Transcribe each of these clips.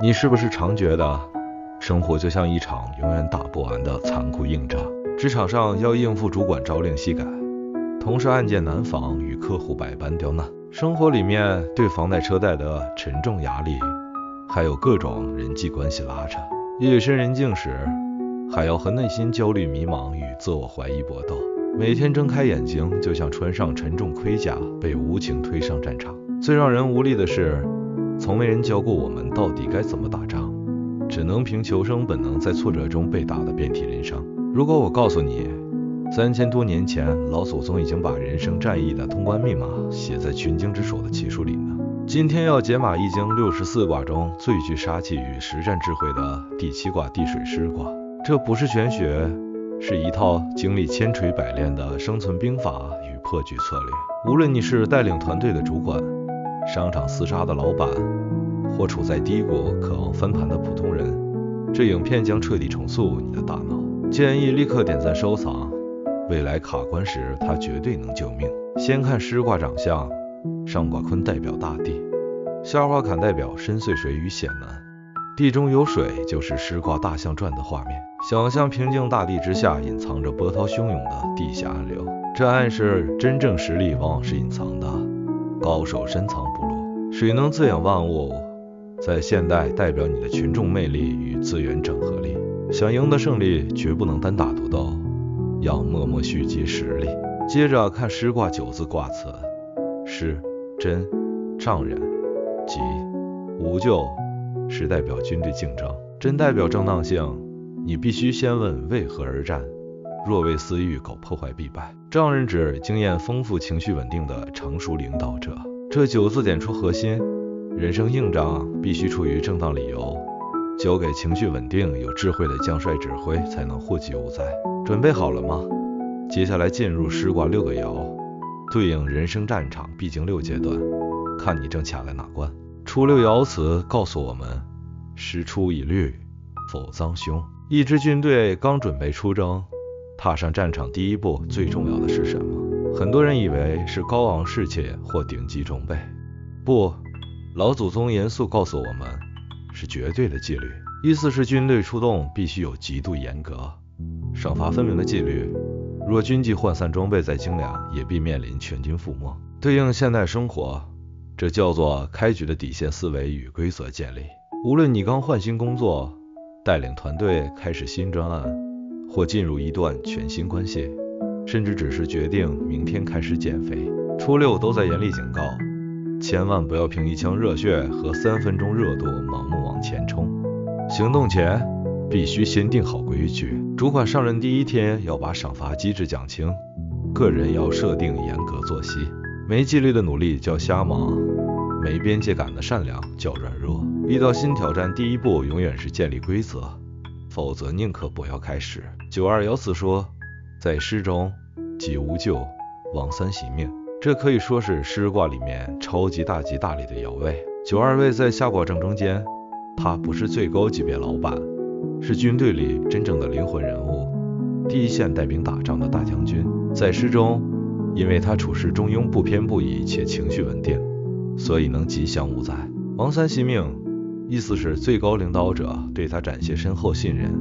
你是不是常觉得，生活就像一场永远打不完的残酷硬仗？职场上要应付主管朝令夕改，同事案件难防与客户百般刁难，生活里面对房贷车贷的沉重压力，还有各种人际关系拉扯。夜深人静时，还要和内心焦虑迷茫与自我怀疑搏斗。每天睁开眼睛，就像穿上沉重盔甲，被无情推上战场。最让人无力的是，从没人教过我们到底该怎么打仗，只能凭求生本能在挫折中被打得遍体鳞伤。如果我告诉你，3000多年前老祖宗已经把人生战役的通关密码写在群经之首的奇书里呢？今天要解码易经64卦中最具杀气与实战智慧的第7卦地水师卦。这不是玄学，是一套经历千锤百炼的生存兵法与破局策略。无论你是带领团队的主管，商场厮杀的老板，或处在低谷渴望翻盘的普通人，这影片将彻底重塑你的大脑。建议立刻点赞收藏，未来卡关时它绝对能救命。先看师卦长相，上卦坤代表大地，下卦坎代表深邃水与险难。地中有水，就是师卦大象传的画面。想象平静大地之下隐藏着波涛汹涌的地下暗流，这暗示真正实力往往是隐藏的，高手深藏不露。水能滋养万物，在现代代表你的群众魅力与资源整合力。想赢得胜利，绝不能单打独斗，要默默蓄积实力。接着看师卦9字卦辞，师、真、丈人、吉、无咎。师代表军队竞争，真代表正当性，你必须先问为何而战，若为私欲，苟破坏必败。丈人指经验丰富、情绪稳定的成熟领导者。这9字点出核心，人生硬仗必须出于正当理由，交给情绪稳定、有智慧的将帅指挥，才能祸及无灾。准备好了吗？接下来进入师卦6个爻，对应人生战场必经6阶段，看你正卡在哪关。初六爻辞告诉我们，师出以律，否脏凶。一支军队刚准备出征，踏上战场第一步最重要的是什么？很多人以为是高昂士气或顶级装备，不，老祖宗严肃告诉我们，是绝对的纪律。意思是军队出动必须有极度严格、赏罚分明的纪律，若军纪涣散，装备再精良，也必面临全军覆没。对应现代生活，这叫做开局的底线思维与规则建立。无论你刚换新工作，带领团队开始新专案，或进入一段全新关系，甚至只是决定明天开始减肥，初六都在严厉警告，千万不要凭一腔热血和3分钟热度盲目往前冲。行动前必须先定好规矩，主管上任第一天要把赏罚机制讲清，个人要设定严格作息。没纪律的努力叫瞎忙，没边界感的善良叫软弱。遇到新挑战，第一步永远是建立规则，否则宁可不要开始。92爻辞说，在师中，吉无咎，王三喜命。这可以说是师卦里面超级大吉大利的爻位。92位在下卦正中间，他不是最高级别老板，是军队里真正的灵魂人物，第一线带兵打仗的大将军。在师中，因为他处事中庸不偏不倚且情绪稳定，所以能吉祥无灾。王三喜命，意思是最高领导者对他展现深厚信任，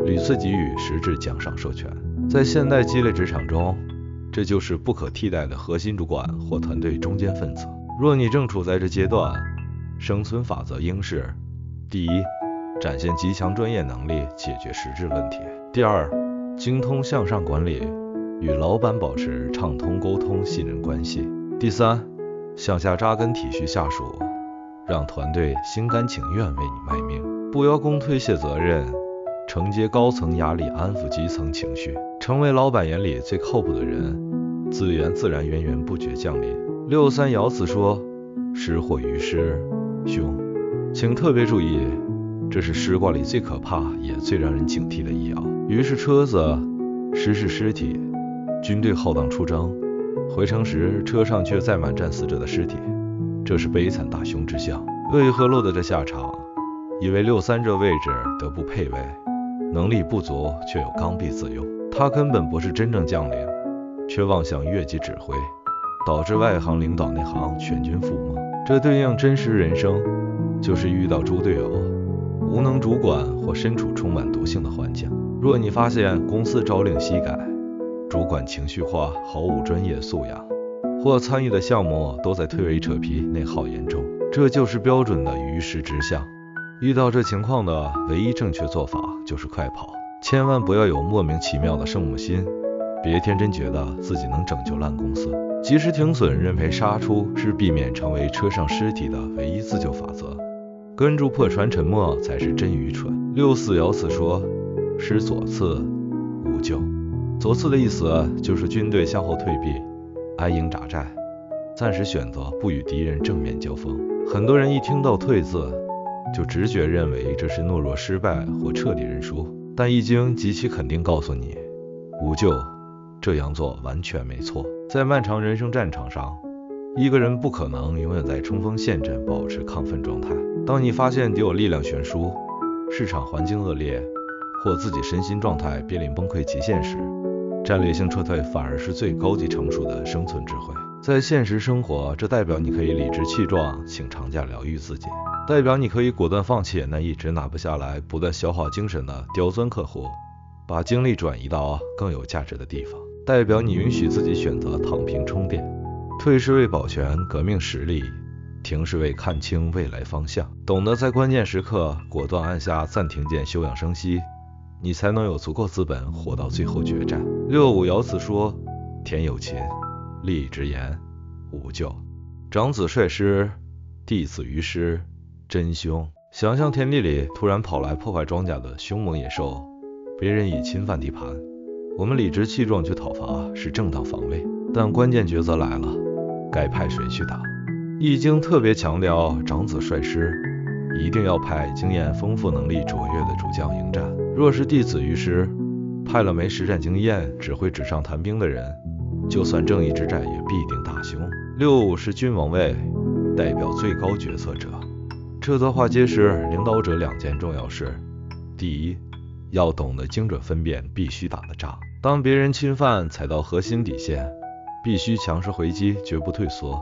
屡次给予实质奖赏授权。在现代激烈职场中，这就是不可替代的核心主管或团队中坚分子。若你正处在这阶段，生存法则应是：第一，展现极强专业能力，解决实质问题；第二，精通向上管理，与老板保持畅通沟通信任关系；第三，向下扎根体恤下属，让团队心甘情愿为你卖命。不邀功推卸责任，承接高层压力，安抚基层情绪，成为老板眼里最靠谱的人，资源自然源源不绝降临。63爻辞说，失祸于师，凶。请特别注意，这是师卦里最可怕也最让人警惕的一爻。于是车子，师是尸体，军队浩荡出征，回城时车上却载满战死者的尸体，这是悲惨大凶之象。为何落得这下场？因为63这位置德不配位，能力不足却有刚愎自用，他根本不是真正将领，却妄想越级指挥，导致外行领导内行全军覆没。这对应真实人生，就是遇到猪队友，无能主管或身处充满毒性的环境。若你发现公司朝令夕改，主管情绪化，毫无专业素养，或参与的项目都在推诿扯皮，内耗严重，这就是标准的鱼食之象。遇到这情况的唯一正确做法就是快跑，千万不要有莫名其妙的圣母心，别天真觉得自己能拯救烂公司。及时停损，认赔杀出是避免成为车上尸体的唯一自救法则。跟住破船沉没才是真愚蠢。64爻辞说，失左次，无咎。左次的意思就是军队向后退避，安营扎寨，暂时选择不与敌人正面交锋。很多人一听到退字，就直觉认为这是懦弱失败或彻底认输，但易经极其肯定告诉你，无咎，这样做完全没错。在漫长人生战场上，一个人不可能永远在冲锋陷阵保持亢奋状态。当你发现敌我力量悬殊，市场环境恶劣，或自己身心状态濒临崩溃极限时，战略性撤退反而是最高级成熟的生存智慧。在现实生活，这代表你可以理直气壮请长假疗愈自己，代表你可以果断放弃那一直拿不下来、不断消耗精神的刁钻客户，把精力转移到更有价值的地方，代表你允许自己选择躺平充电。退是为保全革命实力，停是为看清未来方向。懂得在关键时刻果断按下暂停键休养生息，你才能有足够资本活到最后决战。65爻辞说，田有禽，利之言，无咎。长子率师，弟子于师，真凶。想象田地里突然跑来破坏庄稼的凶猛野兽，别人已侵犯地盘，我们理直气壮去讨伐是正当防卫，但关键抉择来了，该派谁去打？易经特别强调长子率师，一定要派经验丰富、能力卓越的主将迎战。若是弟子于师，派了没实战经验、只会纸上谈兵的人，就算正义之战也必定大凶。65是君王位，代表最高决策者。这段话揭示领导者2件重要事：第一，要懂得精准分辨必须打的仗，当别人侵犯踩到核心底线，必须强势回击，绝不退缩，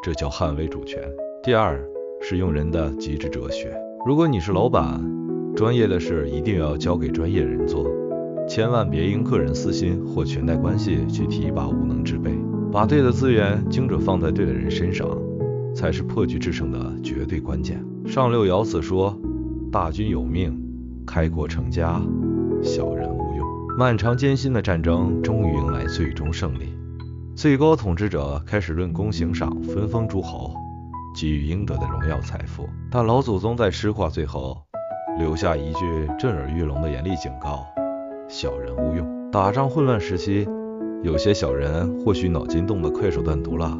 这叫捍卫主权。第二，是用人的极致哲学。如果你是老板，专业的事一定要交给专业人做，千万别因个人私心或裙带关系去提拔无能之辈，把对的资源精准放在对的人身上，才是破局制胜的绝对关键。上6爻辞说，大军有命，开国成家，小人无用。漫长艰辛的战争终于迎来最终胜利，最高统治者开始论功行赏，分封诸侯，给予应得的荣耀财富。但老祖宗在诗话最后留下一句震耳欲聋的严厉警告，小人勿用。打仗混乱时期，有些小人或许脑筋动得快手断毒了，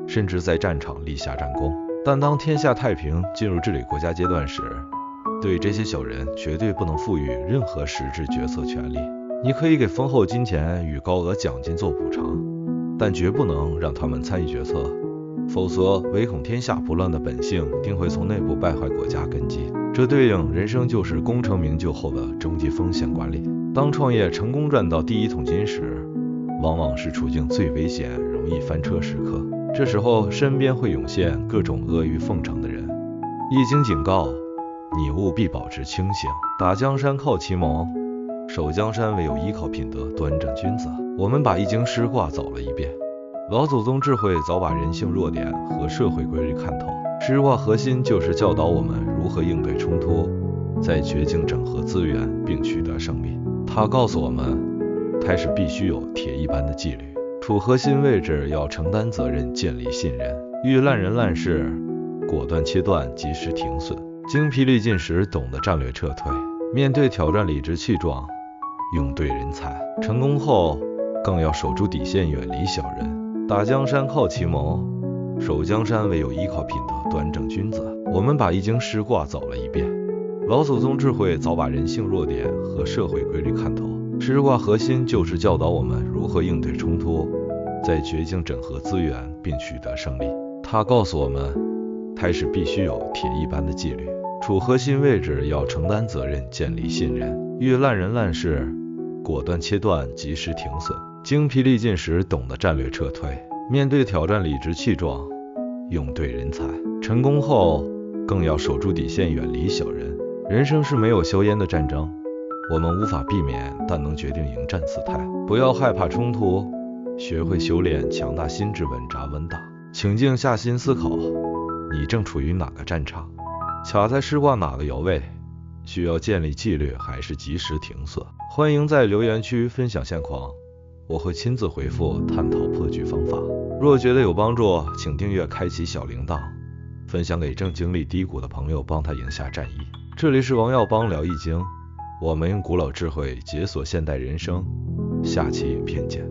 甚至在战场立下战功，但当天下太平，进入治理国家阶段时，对这些小人绝对不能赋予任何实质决策权利。你可以给丰厚金钱与高额奖金做补偿，但绝不能让他们参与决策，否则唯恐天下不乱的本性定会从内部败坏国家根基。这对应人生就是功成名就后的终极风险管理。当创业成功赚到第一桶金时，往往是处境最危险、容易翻车时刻。这时候身边会涌现各种阿谀奉承的人。易经警告你务必保持清醒，打江山靠奇谋，守江山唯有依靠品德端正君子。我们把易经诗卦走了一遍，老祖宗智慧早把人性弱点和社会规律看透。诗卦核心就是教导我们如何应对冲突，在绝境整合资源并取得胜利。它告诉我们，开始必须有铁一般的纪律，处核心位置要承担责任，建立信任，遇烂人烂事果断切断，及时停损，精疲力尽时懂得战略撤退，面对挑战理直气壮，用对人才。成功后更要守住底线，远离小人。打江山靠奇谋，守江山唯有依靠品德端正君子。我们把易经诗卦走了一遍，老祖宗智慧早把人性弱点和社会规律看透。诗卦核心就是教导我们如何应对冲突，在绝境整合资源并取得胜利。它告诉我们，开始必须有铁一般的纪律，处核心位置要承担责任，建立信任，遇烂人烂事果断切断，及时停损，精疲力尽时懂得战略撤退，面对挑战理直气壮，用对人才。成功后更要守住底线，远离小人。人生是没有硝烟的战争，我们无法避免，但能决定迎战姿态。不要害怕冲突，学会修炼强大心智，稳扎稳打。请静下心思考，你正处于哪个战场？卡在试挂哪个摇位？需要建立纪律还是及时停损？欢迎在留言区分享现况，我会亲自回复探讨破局方法。若觉得有帮助，请订阅开启小铃铛，分享给正经历低谷的朋友，帮他赢下战役。这里是王耀邦聊易经，我们用古老智慧解锁现代人生，下期影片见。